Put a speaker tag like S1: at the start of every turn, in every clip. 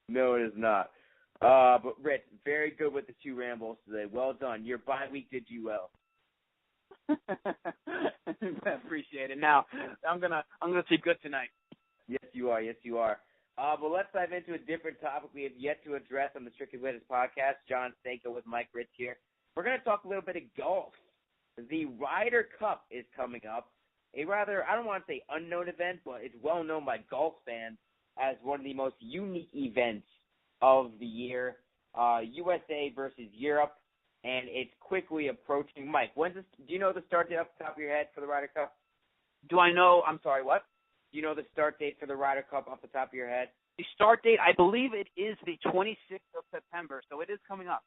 S1: No, it is not. But Rich, very good with the 2 rambles today. Well done. Your bye week did you well.
S2: Appreciate it. Now I'm gonna sleep good tonight.
S1: Yes, you are. Yes, you are. But let's dive into a different topic we have yet to address on the Strictly Winners podcast. Jon Stanko with Mike Ritz here. We're going to talk a little bit of golf. The Ryder Cup is coming up. A rather, I don't want to say unknown event, but it's well known by golf fans as one of the most unique events of the year. USA versus Europe, and it's quickly approaching. Mike, do you know the start date off the top of your head for the Ryder Cup?
S2: Do I know? I'm sorry, what?
S1: Do you know the start date for the Ryder Cup off the top of your head?
S2: The start date, I believe it is the 26th of September, so it is coming up.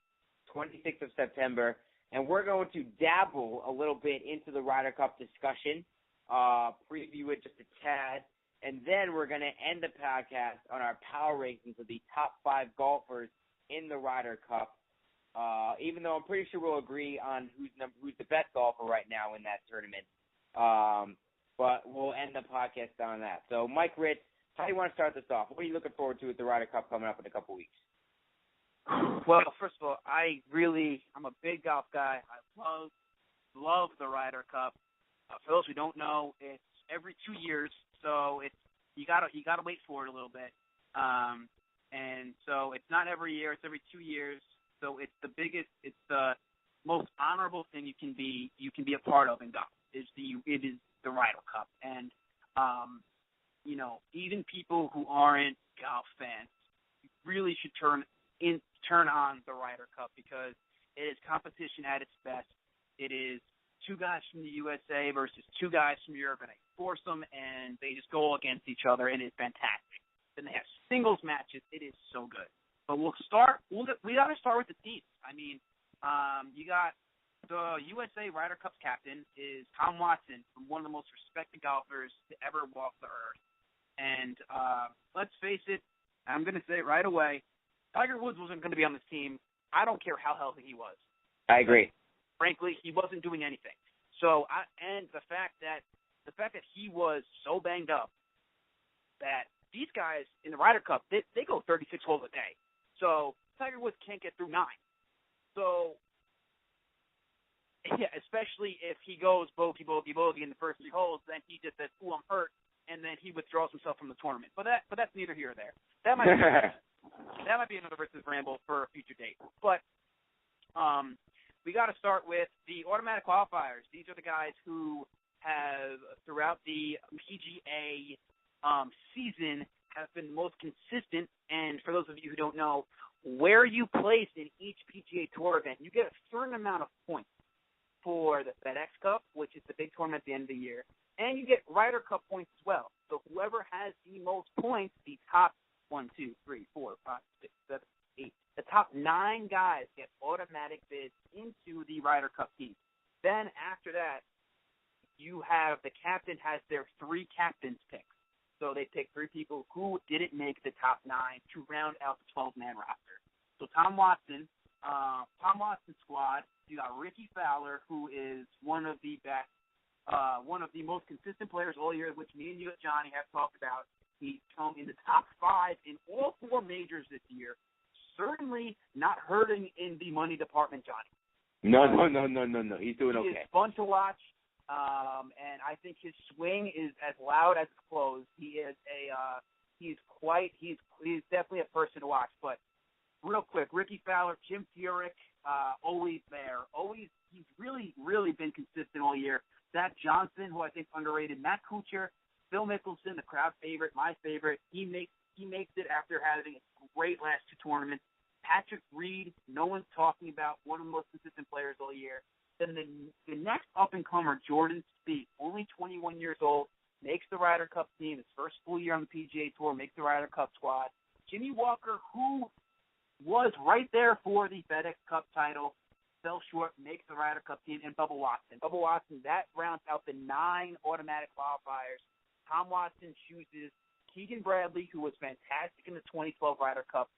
S1: 26th of September, and we're going to dabble a little bit into the Ryder Cup discussion, preview it just a tad, and then we're going to end the podcast on our power rankings of the top 5 golfers in the Ryder Cup, even though I'm pretty sure we'll agree on who's the best golfer right now in that tournament. But we'll end the podcast on that. So, Mike Ritz, how do you want to start this off? What are you looking forward to with the Ryder Cup coming up in a couple weeks?
S2: Well, first of all, I'm a big golf guy. I love the Ryder Cup. For those who don't know, it's every 2 years, so you gotta wait for it a little bit. And so it's not every year; it's every 2 years. So it's the most honorable thing you can be a part of in golf. It is the Ryder Cup, and even people who aren't golf fans really should turn on the Ryder Cup because it is competition at its best. It is 2 guys from the USA versus 2 guys from Europe, and they force them, and they just go against each other, and it's fantastic. Then they have singles matches. It is so good. But we got to start with the teams. I mean, you got the USA Ryder Cup's captain is Tom Watson, one of the most respected golfers to ever walk the earth. And let's face it, I'm going to say it right away, Tiger Woods wasn't going to be on this team. I don't care how healthy he was.
S1: I agree.
S2: Frankly, he wasn't doing anything. So, and the fact that he was so banged up that these guys in the Ryder Cup, they go 36 holes a day. So Tiger Woods can't get through 9. So, yeah, especially if he goes bogey, bogey, bogey in the first 3 holes, then he just says, "Ooh, I'm hurt," and then he withdraws himself from the tournament. But that's neither here or there. That might be another versus ramble for a future date. But we got to start with the automatic qualifiers. These are the guys who have, throughout the PGA season, have been most consistent. And for those of you who don't know, where you place in each PGA Tour event, you get a certain amount of points for the FedEx Cup, which is the big tournament at the end of the year, and you get Ryder Cup points as well. So whoever has the most points, the top 1, 2, 3, 4, 5, 6, 7, 8, the top 9 guys get automatic bids into the Ryder Cup team. Then after that, you have the captain has their 3 captains picked. So they pick 3 people who didn't make the top 9 to round out the 12-man roster. So Tom Watson's squad, you got Ricky Fowler, who is one of the best, one of the most consistent players all year, which me and you, Johnny, have talked about. He's come in the top 5 in all 4 majors this year. Certainly not hurting in the money department, Johnny.
S1: No. He's doing okay.
S2: He's fun to watch. And I think his swing is as loud as it's closed. He is he's definitely a person to watch. But real quick, Ricky Fowler, Jim Furyk, always there. He's really, really been consistent all year. Zach Johnson, who I think underrated, Matt Kuchar, Phil Mickelson, the crowd favorite, my favorite. He makes it after having a great last 2 tournaments. Patrick Reed, no one's talking about, one of the most consistent players all year. Then the next up-and-comer, Jordan Spieth, only 21 years old, makes the Ryder Cup team, his first full year on the PGA Tour, makes the Ryder Cup squad. Jimmy Walker, who was right there for the FedEx Cup title, fell short, makes the Ryder Cup team, and Bubba Watson. Bubba Watson, that rounds out the 9 automatic qualifiers. Tom Watson chooses Keegan Bradley, who was fantastic in the 2012 Ryder Cup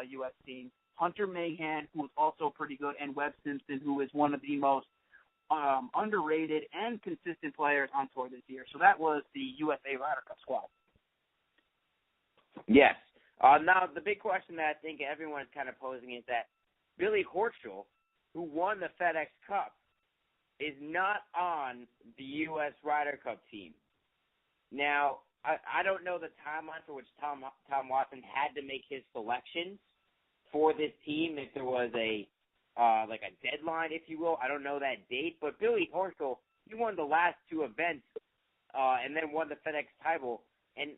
S2: U.S. team, Hunter Mahan, who was also pretty good, and Webb Simpson, who is one of the most underrated and consistent players on tour this year. So that was the USA Ryder Cup squad.
S1: Yes. Now, the big question that I think everyone's kind of posing is that Billy Horschel, who won the FedEx Cup, is not on the U.S. Ryder Cup team. Now, I don't know the timeline for which Tom Watson had to make his selections for this team, if there was a deadline, if you will. I don't know that date, but Billy Horschel, he won the last two events and then won the FedEx title. And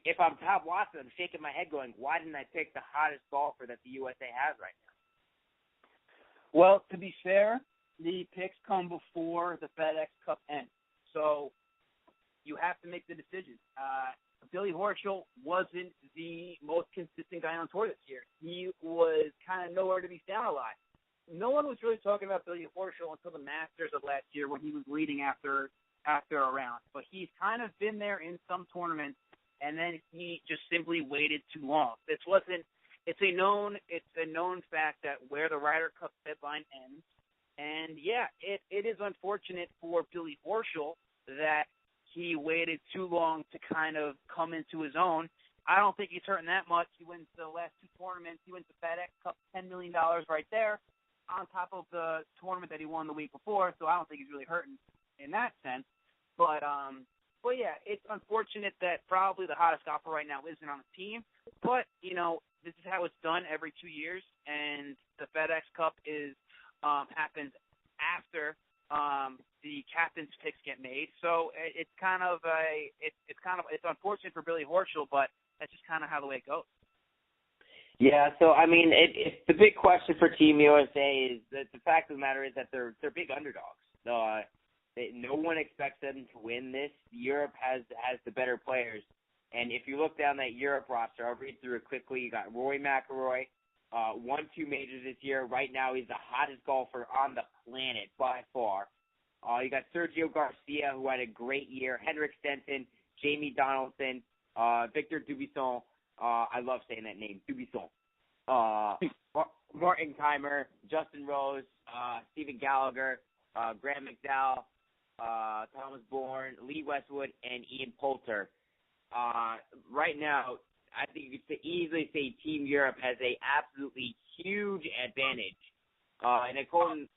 S1: if I'm Tom Watson, I'm shaking my head going, why didn't I pick the hottest golfer that the USA has right now?
S2: Well, to be fair, the picks come before the FedEx Cup ends. So you have to make the decision. Billy Horschel wasn't the most consistent guy on tour this year. He was kind of nowhere to be found alive. No one was really talking about Billy Horschel until the Masters of last year when he was leading after a round. But he's kind of been there in some tournaments, and then he just simply waited too long. It's a known fact that where the Ryder Cup deadline ends. And, yeah, it is unfortunate for Billy Horschel that he waited too long to kind of come into his own. I don't think he's hurting that much. He wins the last two tournaments. He wins the FedEx Cup, $10 million right there, on top of the tournament that he won the week before. So I don't think he's really hurting in that sense. But yeah, it's unfortunate that probably the hottest golfer right now isn't on the team. But, this is how it's done every 2 years, and the FedEx Cup happens after the captain's picks get made. So it's unfortunate for Billy Horschel, but that's just kind of how the way it goes.
S1: Yeah, so I mean, it's the big question for Team USA is that the fact of the matter is that they're big underdogs. No one expects them to win this. Europe has the better players. And if you look down that Europe roster, I'll read through it quickly. You got Rory McIlroy, won 2 majors this year. Right now, he's the hottest golfer on the planet by far. You got Sergio Garcia, who had a great year. Henrik Stenson, Jamie Donaldson, Victor Dubuisson. I love saying that name, Dubuisson. Martin Keimer, Justin Rose, Stephen Gallagher, Graham McDowell, Thomas Bourne, Lee Westwood, and Ian Poulter. Right now, I think you could easily say Team Europe has a absolutely huge advantage. And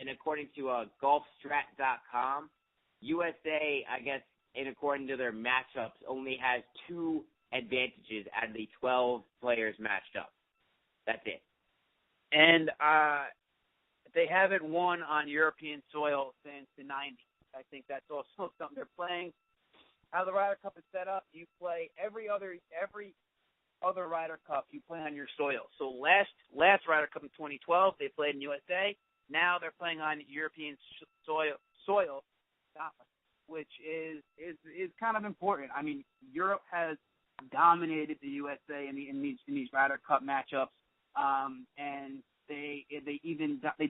S1: according to golfstrat.com, USA, I guess, and according to their matchups, only has 2 advantages out of the 12 players matched up. That's it.
S2: And they haven't won on European soil since the 90s. I think that's also something they're playing. How the Ryder Cup is set up, you play every other Ryder Cup you play on your soil. So last Ryder Cup in 2012, they played in USA. Now they're playing on European soil, Scotland, which is kind of important. I mean, Europe has dominated the USA in these Ryder Cup matchups, and they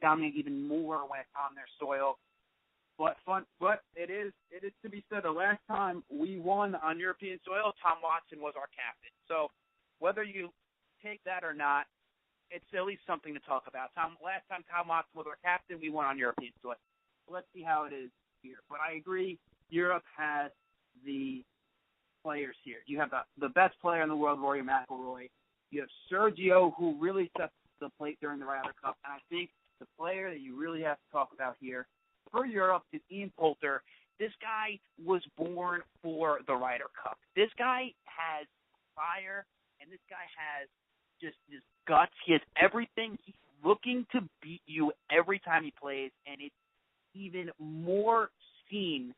S2: dominate even more when it's on their soil. But it is to be said, the last time we won on European soil, Tom Watson was our captain. So whether you take that or not, it's at least something to talk about. Last time Tom Watson was our captain, we won on European soil. So let's see how it is here. But I agree, Europe has the players here. You have the best player in the world, Rory McIlroy. You have Sergio, who really sets the plate during the Ryder Cup. And I think the player that you really have to talk about here for Europe is Ian Poulter. This guy was born for the Ryder Cup. This guy has fire, and this guy has just his guts. He has everything. He's looking to beat you every time he plays, and it's even more seen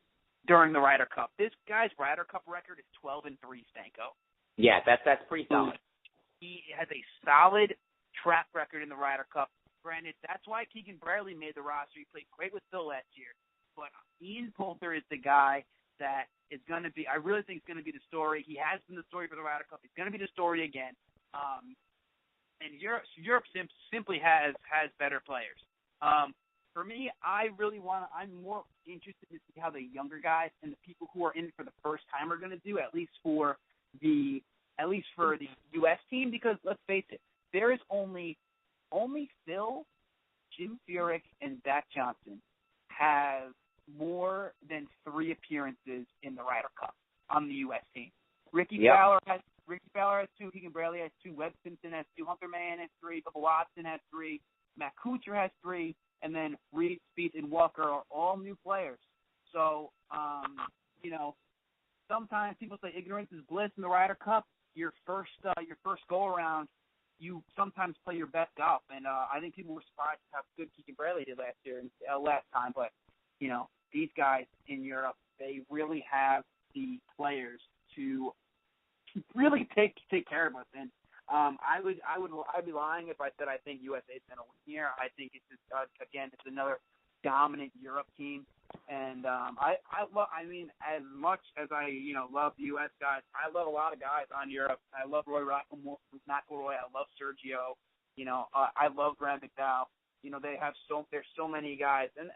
S2: during the Ryder Cup. This guy's Ryder Cup record is 12-3, Stanko.
S1: Yeah, that's pretty solid.
S2: He has a solid track record in the Ryder Cup. Granted, that's why Keegan Bradley made the roster. He played great with Phil last year. But Ian Poulter is the guy that is going to be – I really think is going to be the story. He has been the story for the Ryder Cup. He's going to be the story again. And Europe simply has better players. For me, I'm more interested to see how the younger guys and the people who are in for the first time are going to do, at least for the U.S. team, because let's face it, there is only Phil, Jim Furyk, and Zach Johnson have more than 3 appearances in the Ryder Cup on the U.S. team. Ricky Fowler Ricky Fowler has 2, Keegan Bradley has 2, Webb Simpson has 2, Hunter Mann has 3, Bubba Watson has 3, Matt Kuchar has 3, and then Reed, Spieth, and Walker are all new players. So, sometimes people say ignorance is bliss in the Ryder Cup. Your first go-around, you sometimes play your best golf. And I think people were surprised how good Keegan Bradley did last time. But, these guys in Europe, they really have the players to really take care of us. And I'd be lying if I said I think USA is going to win here. I think it's just, it's another dominant Europe team. And as much as I love the U.S. guys, I love a lot of guys on Europe. I love Roy McIlroy. I love Sergio. I love Graham McDowell. There's so many guys, and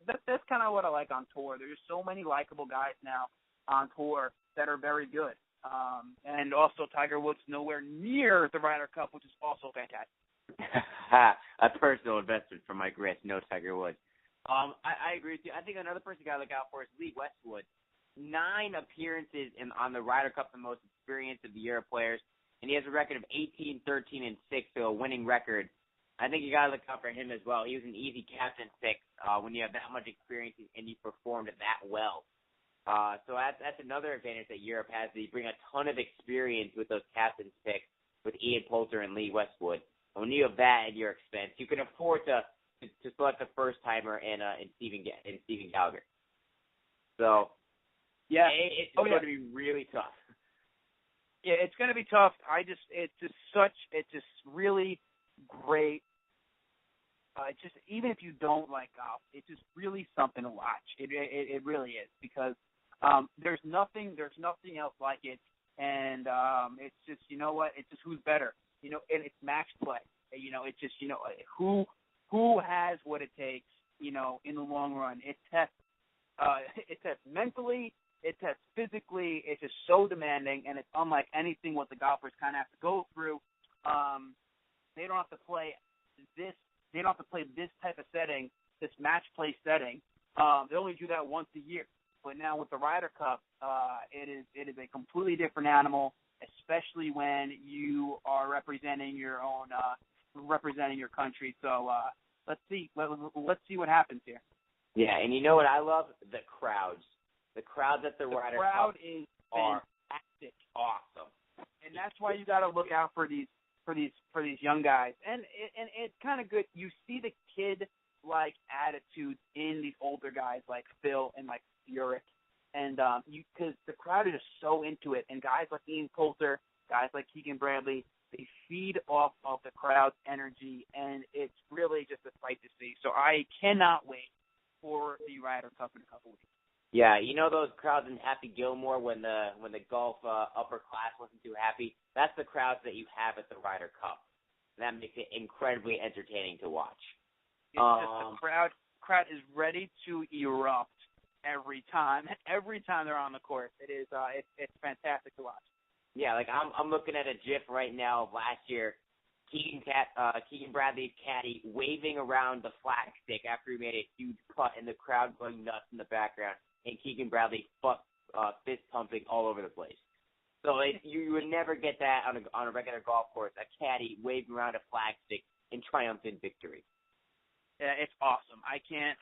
S2: that's kind of what I like on tour. There's so many likable guys now on tour that are very good. And also Tiger Woods nowhere near the Ryder Cup, which is also fantastic.
S1: A personal investment from Mike Riss, no Tiger Woods. I agree with you. I think another person you got to look out for is Lee Westwood. 9 appearances on the Ryder Cup, the most experienced of the Europe players, and he has a record of 18, 13, and 6, so a winning record. I think you got to look out for him as well. He was an easy captain pick when you have that much experience and you performed that well. So that's another advantage that Europe has. They bring a ton of experience with those captain's picks with Ian Poulter and Lee Westwood. And when you have that at your expense, you can afford to select a first-timer in Stephen Gallagher. So, yeah, it's going to be really tough.
S2: Yeah, it's going to be tough. It's just really great. Even if you don't like golf, it's just really something to watch. It really is, because there's nothing else like it, and it's just, it's just who's better, and it's match play. It's just, who has what it takes, in the long run. It tests mentally, it tests physically. It's just so demanding, and it's unlike anything what the golfers kind of have to go through. They don't have to play this. They don't have to play this type of setting, this match play setting. They only do that once a year. But now with the Ryder Cup, it is a completely different animal, especially when you are representing your own, representing your country. So let's see what happens here.
S1: Yeah, and you know what I love? The crowds. The crowds at the Ryder Cup
S2: is
S1: are
S2: fantastic,
S1: awesome,
S2: and that's why you got to look out for these young guys. And it's kind of good. You see the kid-like attitudes in these older guys like Phil and like Furyk, and because the crowd is just so into it. And guys like Ian Poulter, guys like Keegan Bradley, they feed off of the crowd's energy, and it's really just a sight to see. So I cannot wait for the Ryder Cup in a couple weeks.
S1: Yeah, those crowds in Happy Gilmore when the golf upper class wasn't too happy. That's the crowds that you have at the Ryder Cup. That makes it incredibly entertaining to watch.
S2: It's just the crowd is ready to erupt every time. Every time they're on the course, it's fantastic to watch.
S1: Yeah, like I'm looking at a GIF right now of last year. Keegan Bradley's caddy waving around the flag stick after he made a huge putt, and the crowd going nuts in the background, and Keegan Bradley fist pumping all over the place. So you would never get that on a regular golf course, a caddy waving around a flag stick in triumphant victory.
S2: Yeah, it's awesome. I can't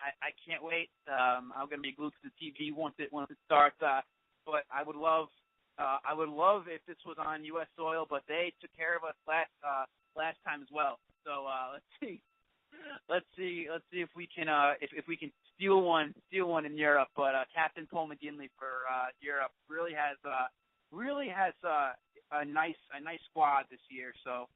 S2: wait. I'm gonna be glued to the TV once it starts. But I would love if this was on U.S. soil, but they took care of us last time as well. So let's see if we can if we can steal one in Europe. But Captain Paul McGinley for Europe really has a nice squad this year. So